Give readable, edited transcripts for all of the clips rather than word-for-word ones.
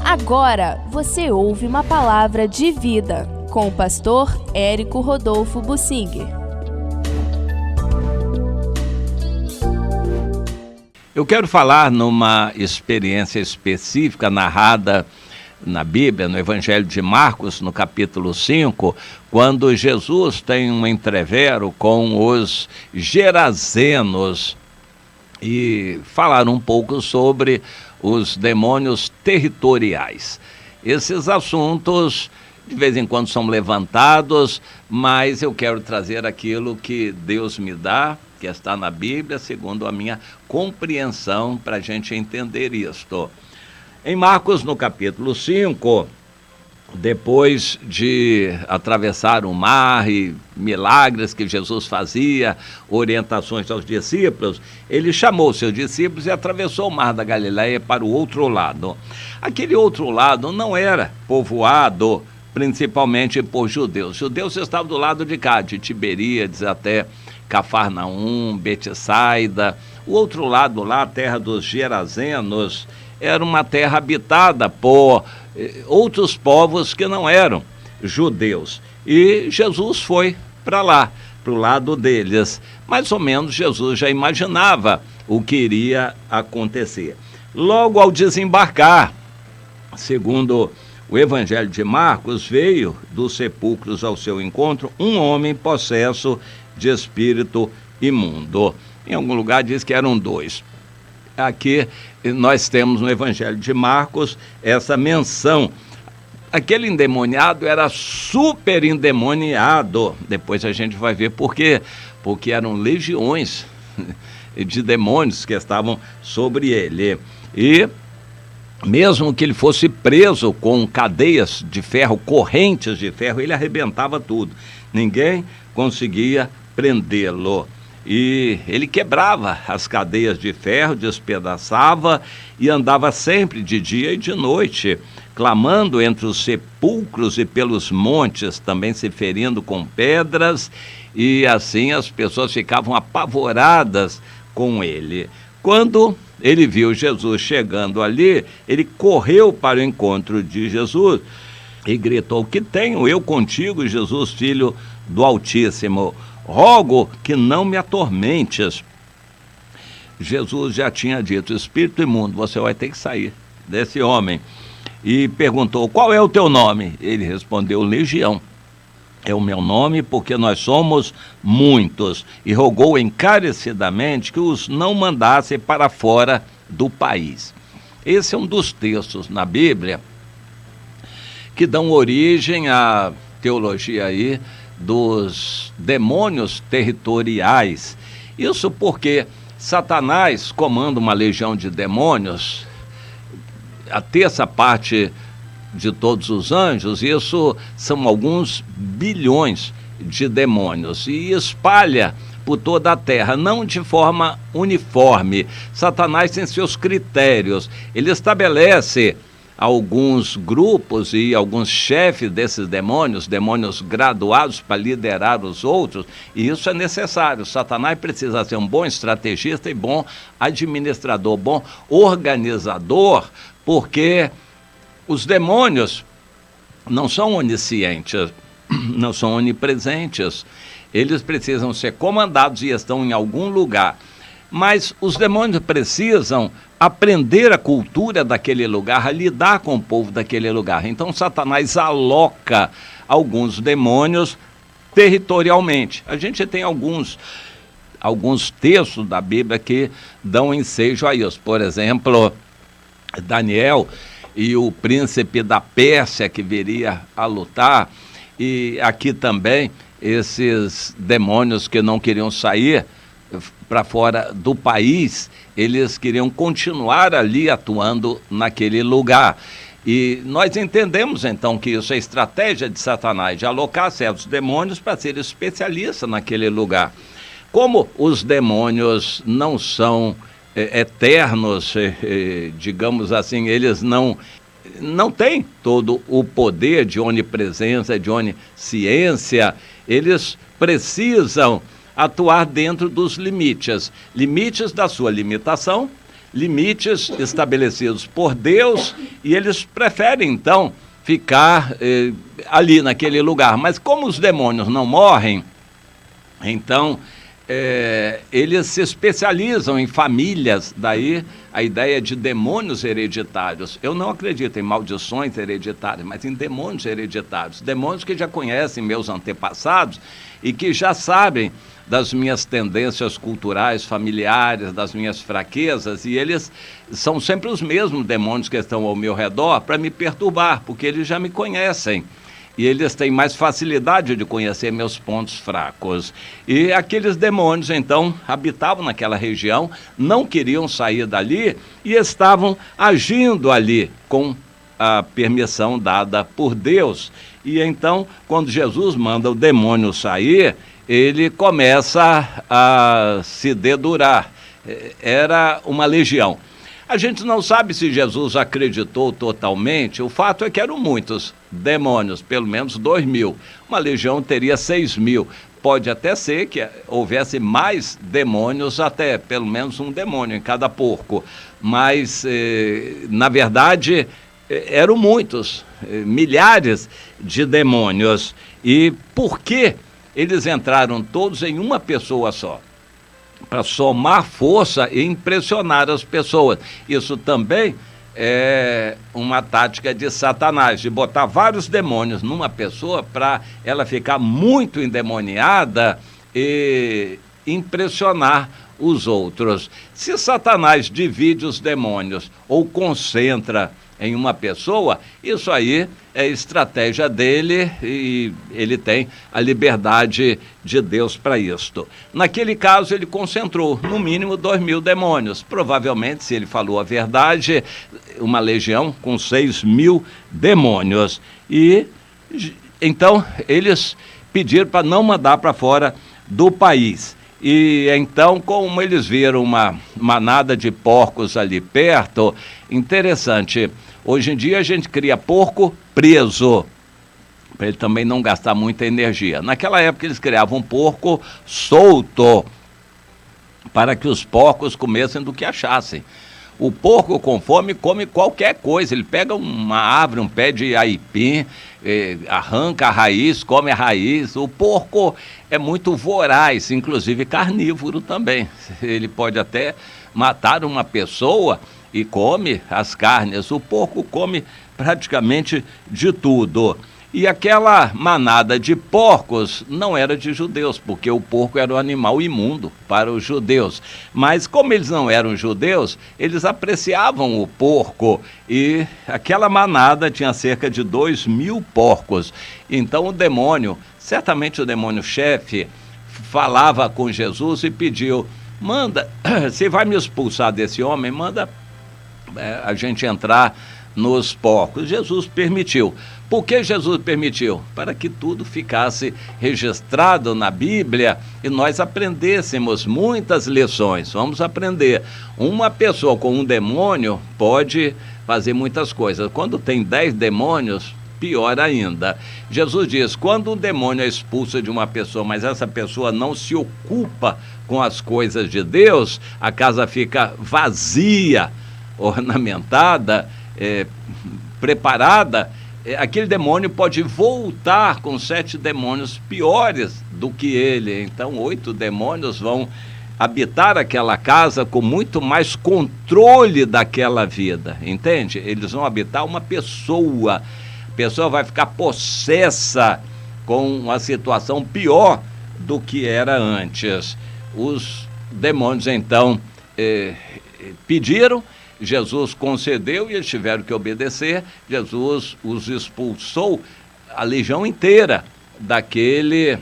Agora você ouve uma palavra de vida com o pastor Érico Rodolfo Bussinger. Eu quero falar numa experiência específica narrada na Bíblia, no Evangelho de Marcos, no capítulo 5, quando Jesus tem um entrevero com os gerazenos e falar um pouco sobre os demônios territoriais. Esses assuntos de vez em quando são levantados, mas eu quero trazer aquilo que Deus me dá, que está na Bíblia, segundo a minha compreensão, para a gente entender isto. Em Marcos, no capítulo 5, depois de atravessar o mar e milagres que Jesus fazia, orientações aos discípulos, ele chamou seus discípulos e atravessou o mar da Galileia para o outro lado. Aquele outro lado não era povoado principalmente por judeus. Os judeus estavam do lado de cá, de Tiberíades até Cafarnaum, Betsaida. O outro lado lá, a terra dos Gerazenos, era uma terra habitada por outros povos que não eram judeus. E Jesus foi para lá, para o lado deles. Mais ou menos Jesus já imaginava o que iria acontecer. Logo ao desembarcar, segundo o Evangelho de Marcos, veio dos sepulcros ao seu encontro um homem possesso de espírito imundo. Em algum lugar diz que eram dois. Aqui nós temos no Evangelho de Marcos essa menção. Aquele endemoniado era super endemoniado. Depois a gente vai ver por quê. Porque eram legiões de demônios que estavam sobre ele. E mesmo que ele fosse preso com cadeias de ferro, correntes de ferro, ele arrebentava tudo. Ninguém conseguia prendê-lo. E ele quebrava as cadeias de ferro, despedaçava e andava sempre de dia e de noite, clamando entre os sepulcros e pelos montes, também se ferindo com pedras, e assim as pessoas ficavam apavoradas com ele. Quando ele viu Jesus chegando ali, ele correu para o encontro de Jesus e gritou: "Que tenho eu contigo, Jesus, filho do Altíssimo? Rogo que não me atormentes." Jesus já tinha dito: "Espírito imundo, você vai ter que sair desse homem." E perguntou: "Qual é o teu nome?" Ele respondeu: "Legião é o meu nome, porque nós somos muitos." E rogou encarecidamente que os não mandasse para fora do país. Esse é um dos textos na Bíblia que dão origem à teologia aí dos demônios territoriais. Isso porque Satanás comanda uma legião de demônios, a terça parte de todos os anjos. Isso são alguns bilhões de demônios, e espalha por toda a terra, não de forma uniforme. Satanás tem seus critérios, ele estabelece alguns grupos e alguns chefes desses demônios graduados para liderar os outros, e isso é necessário. Satanás precisa ser um bom estrategista e bom administrador, bom organizador, porque os demônios não são oniscientes, não são onipresentes. Eles precisam ser comandados e estão em algum lugar. Mas os demônios precisam aprender a cultura daquele lugar, a lidar com o povo daquele lugar. Então Satanás aloca alguns demônios territorialmente. A gente tem alguns textos da Bíblia que dão ensejo a isso. Por exemplo, Daniel e o príncipe da Pérsia que viria a lutar. E aqui também esses demônios que não queriam sair para fora do país, eles queriam continuar ali atuando naquele lugar. E nós entendemos então que isso é estratégia de Satanás, de alocar certos demônios para ser especialista naquele lugar. Como os demônios não são eternos, digamos assim, eles não têm todo o poder de onipresença, de onisciência, eles precisam atuar dentro dos limites da sua limitação, limites estabelecidos por Deus e eles preferem, então, ficar ali naquele lugar. Mas como os demônios não morrem, então eles se especializam em famílias, daí a ideia de demônios hereditários. Eu não acredito em maldições hereditárias, mas em demônios hereditários. Demônios que já conhecem meus antepassados e que já sabem das minhas tendências culturais, familiares, das minhas fraquezas, e eles são sempre os mesmos demônios que estão ao meu redor para me perturbar, porque eles já me conhecem. E eles têm mais facilidade de conhecer meus pontos fracos. E aqueles demônios, então, habitavam naquela região, não queriam sair dali e estavam agindo ali com a permissão dada por Deus. E então, quando Jesus manda o demônio sair, ele começa a se dedurar. Era uma legião. A gente não sabe se Jesus acreditou totalmente, o fato é que eram muitos demônios, pelo menos 2.000. Uma legião teria 6.000. Pode até ser que houvesse mais demônios, até pelo menos um demônio em cada porco. Mas, na verdade, eram muitos, milhares de demônios. E por que eles entraram todos em uma pessoa só? Para somar força e impressionar as pessoas. Isso também é uma tática de Satanás, de botar vários demônios numa pessoa para ela ficar muito endemoniada e impressionar os outros. Se Satanás divide os demônios ou concentra em uma pessoa, isso aí é estratégia dele e ele tem a liberdade de Deus para isto. Naquele caso, ele concentrou no mínimo 2.000 demônios. Provavelmente, se ele falou a verdade, uma legião com 6.000 demônios. E então eles pediram para não mandar para fora do país. E então, como eles viram uma manada de porcos ali perto, interessante, hoje em dia a gente cria porco preso, para ele também não gastar muita energia. Naquela época eles criavam um porco solto, para que os porcos comessem do que achassem. O porco com fome come qualquer coisa, ele pega uma árvore, um pé de aipim, arranca a raiz, come a raiz. O porco é muito voraz, inclusive carnívoro também. Ele pode até matar uma pessoa e come as carnes. O porco come praticamente de tudo. E aquela manada de porcos não era de judeus, porque o porco era um animal imundo para os judeus. Mas como eles não eram judeus, eles apreciavam o porco. E aquela manada tinha cerca de 2.000 porcos. Então o demônio, certamente o demônio-chefe, falava com Jesus e pediu: manda, você vai me expulsar desse homem, manda a gente entrar nos porcos. Jesus permitiu. Por que Jesus permitiu? Para que tudo ficasse registrado na Bíblia e nós aprendêssemos muitas lições. Vamos aprender. Uma pessoa com um demônio pode fazer muitas coisas. Quando tem 10 demônios, pior ainda. Jesus diz, quando um demônio é expulso de uma pessoa, mas essa pessoa não se ocupa com as coisas de Deus, a casa fica vazia, ornamentada, preparada, aquele demônio pode voltar com 7 demônios piores do que ele. Então 8 demônios vão habitar aquela casa com muito mais controle daquela vida, entende? Eles vão habitar uma pessoa. A pessoa vai ficar possessa com uma situação pior do que era antes. Os demônios então pediram, Jesus concedeu e eles tiveram que obedecer. Jesus os expulsou, a legião inteira daquele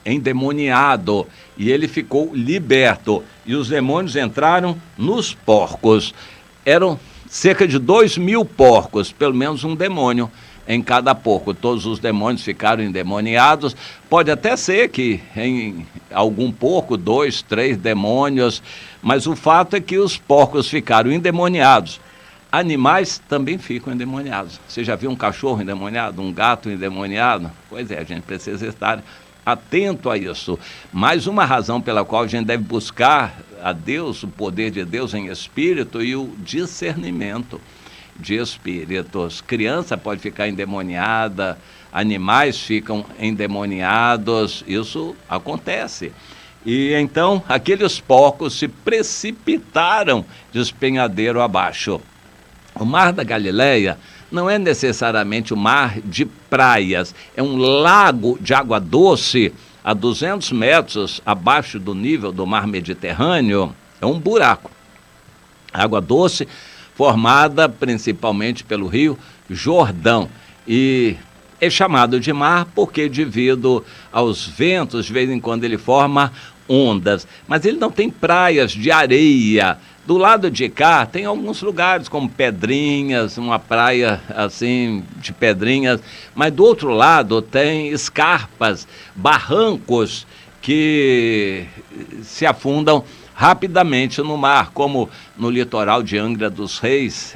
endemoniado, e ele ficou liberto. E os demônios entraram nos porcos. Eram cerca de 2.000 porcos, pelo menos um demônio em cada porco. Todos os demônios ficaram endemoniados. Pode até ser que em algum porco, 2, 3 demônios, mas o fato é que os porcos ficaram endemoniados. Animais também ficam endemoniados. Você já viu um cachorro endemoniado, um gato endemoniado? Pois é, a gente precisa estar atento a isso. Mais uma razão pela qual a gente deve buscar a Deus, o poder de Deus em espírito e o discernimento de espíritos. Criança pode ficar endemoniada, animais ficam endemoniados, isso acontece. E então aqueles porcos se precipitaram despenhadeiro abaixo. O Mar da Galileia não é necessariamente um mar de praias, é um lago de água doce a 200 metros abaixo do nível do mar Mediterrâneo. É um buraco. Água doce formada principalmente pelo rio Jordão. E é chamado de mar porque, devido aos ventos, de vez em quando ele forma ondas. Mas ele não tem praias de areia. Do lado de cá tem alguns lugares como Pedrinhas, uma praia assim de pedrinhas, mas do outro lado tem escarpas, barrancos que se afundam rapidamente no mar, como no litoral de Angra dos Reis,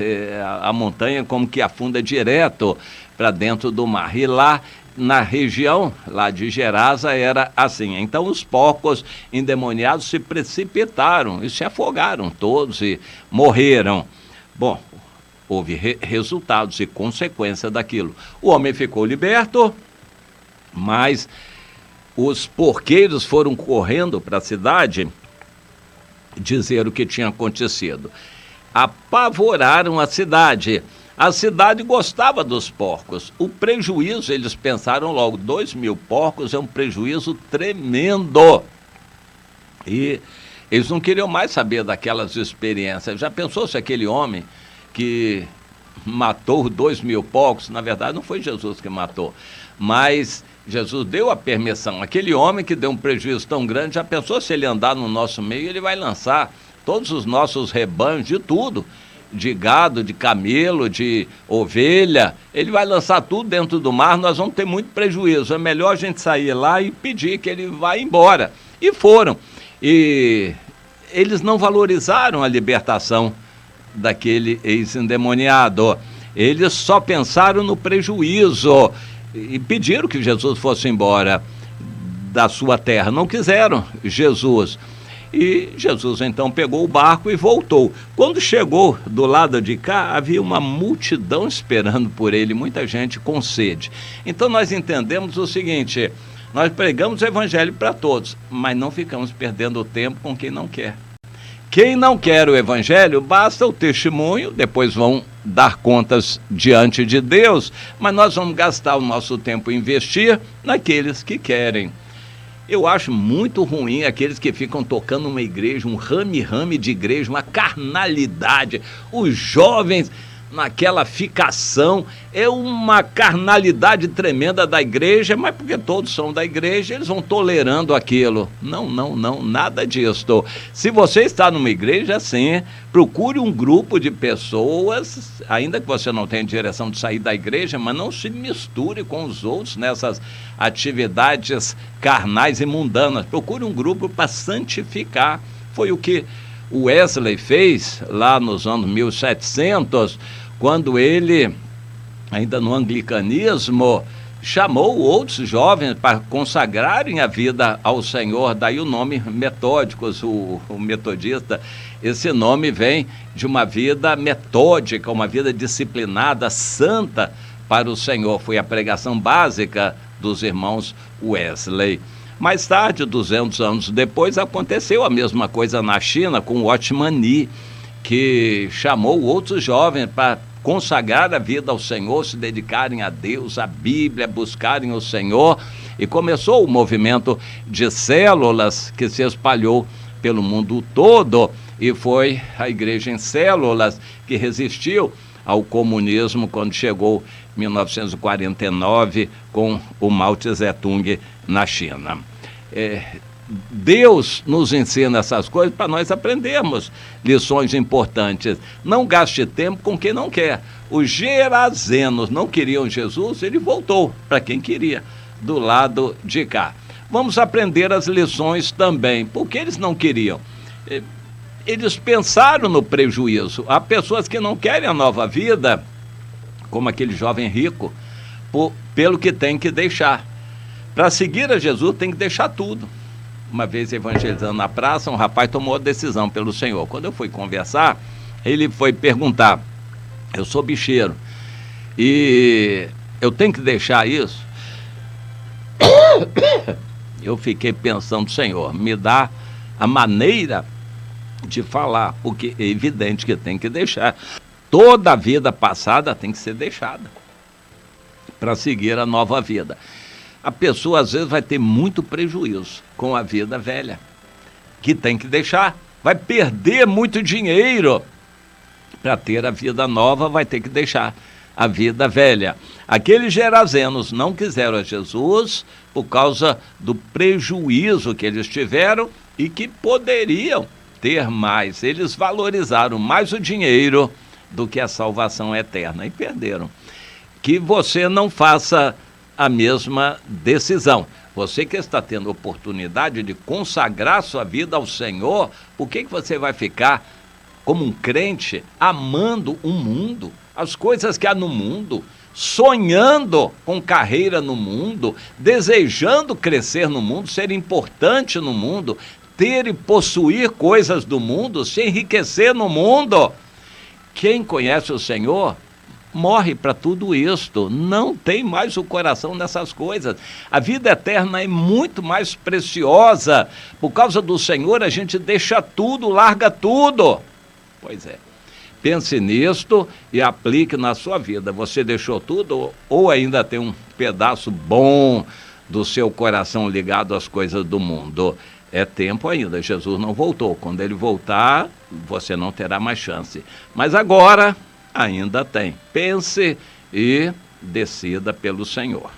a montanha como que afunda direto para dentro do mar. E lá na região lá de Gerasa era assim. Então os porcos endemoniados se precipitaram e se afogaram todos e morreram. Bom, houve resultados e consequência daquilo. O homem ficou liberto, mas os porqueiros foram correndo para a cidade dizer o que tinha acontecido. Apavoraram a cidade. A cidade gostava dos porcos. O prejuízo, eles pensaram logo, 2.000 porcos é um prejuízo tremendo. E eles não queriam mais saber daquelas experiências. Já pensou se aquele homem que matou 2.000 porcos, na verdade não foi Jesus que matou, mas Jesus deu a permissão. Aquele homem que deu um prejuízo tão grande, já pensou se ele andar no nosso meio, ele vai lançar todos os nossos rebanhos de tudo, de gado, de camelo, de ovelha, ele vai lançar tudo dentro do mar, nós vamos ter muito prejuízo. É melhor a gente sair lá e pedir que ele vá embora. E foram. E eles não valorizaram a libertação daquele ex-endemoniado. Eles só pensaram no prejuízo e pediram que Jesus fosse embora da sua terra. Não quiseram Jesus. E Jesus então pegou o barco e voltou. Quando chegou do lado de cá, havia uma multidão esperando por ele, muita gente com sede. Então nós entendemos o seguinte: nós pregamos o evangelho para todos, mas não ficamos perdendo tempo com quem não quer. Quem não quer o evangelho, basta o testemunho, depois vão dar contas diante de Deus, mas nós vamos gastar o nosso tempo e investir naqueles que querem. Eu acho muito ruim aqueles que ficam tocando uma igreja, um rame-rame de igreja, uma carnalidade. Os jovens naquela ficação, é uma carnalidade tremenda da igreja, mas porque todos são da igreja, eles vão tolerando aquilo. Não, nada disso. Se você está numa igreja assim, procure um grupo de pessoas, ainda que você não tenha direção de sair da igreja, mas não se misture com os outros nessas atividades carnais e mundanas. Procure um grupo para santificar. Foi o que o Wesley fez lá nos anos 1700, quando ele, ainda no anglicanismo, chamou outros jovens para consagrarem a vida ao Senhor. Daí o nome Metódicos, o metodista. Esse nome vem de uma vida metódica, uma vida disciplinada, santa para o Senhor. Foi a pregação básica dos irmãos Wesley. Mais tarde, 200 anos depois, aconteceu a mesma coisa na China com o Watchman Nee, que chamou outros jovens para consagrar a vida ao Senhor, se dedicarem a Deus, à Bíblia, buscarem o Senhor, e começou o movimento de células que se espalhou pelo mundo todo, e foi a igreja em células que resistiu ao comunismo quando chegou em 1949 com o Mao Tse-tung na China. Deus nos ensina essas coisas para nós aprendermos lições importantes. Não gaste tempo com quem não quer. Os gerazenos não queriam Jesus, ele voltou para quem queria, do lado de cá. Vamos aprender as lições também. Por que eles não queriam? Eles pensaram no prejuízo. Há pessoas que não querem a nova vida, como aquele jovem rico, pelo que tem que deixar. Para seguir a Jesus tem que deixar tudo. Uma vez evangelizando na praça, um rapaz tomou a decisão pelo Senhor. Quando eu fui conversar, ele foi perguntar, eu sou bicheiro, e eu tenho que deixar isso? Eu fiquei pensando, Senhor, me dá a maneira de falar, porque é evidente que tem que deixar. Toda a vida passada tem que ser deixada para seguir a nova vida. A pessoa às vezes vai ter muito prejuízo com a vida velha, que tem que deixar. Vai perder muito dinheiro para ter a vida nova, vai ter que deixar a vida velha. Aqueles gerazenos não quiseram a Jesus por causa do prejuízo que eles tiveram e que poderiam ter mais. Eles valorizaram mais o dinheiro do que a salvação eterna e perderam. Que você não faça a mesma decisão. Você que está tendo oportunidade de consagrar sua vida ao Senhor, por que você vai ficar como um crente amando o mundo, as coisas que há no mundo, sonhando com carreira no mundo, desejando crescer no mundo, ser importante no mundo, ter e possuir coisas do mundo, se enriquecer no mundo? Quem conhece o Senhor morre para tudo isto, não tem mais o coração nessas coisas. A vida eterna é muito mais preciosa. Por causa do Senhor a gente deixa tudo, larga tudo. Pois é, pense nisto e aplique na sua vida. Você deixou tudo ou ainda tem um pedaço bom do seu coração ligado às coisas do mundo? É tempo ainda, Jesus não voltou. Quando ele voltar, você não terá mais chance. Mas agora ainda tem. Pense e decida pelo Senhor.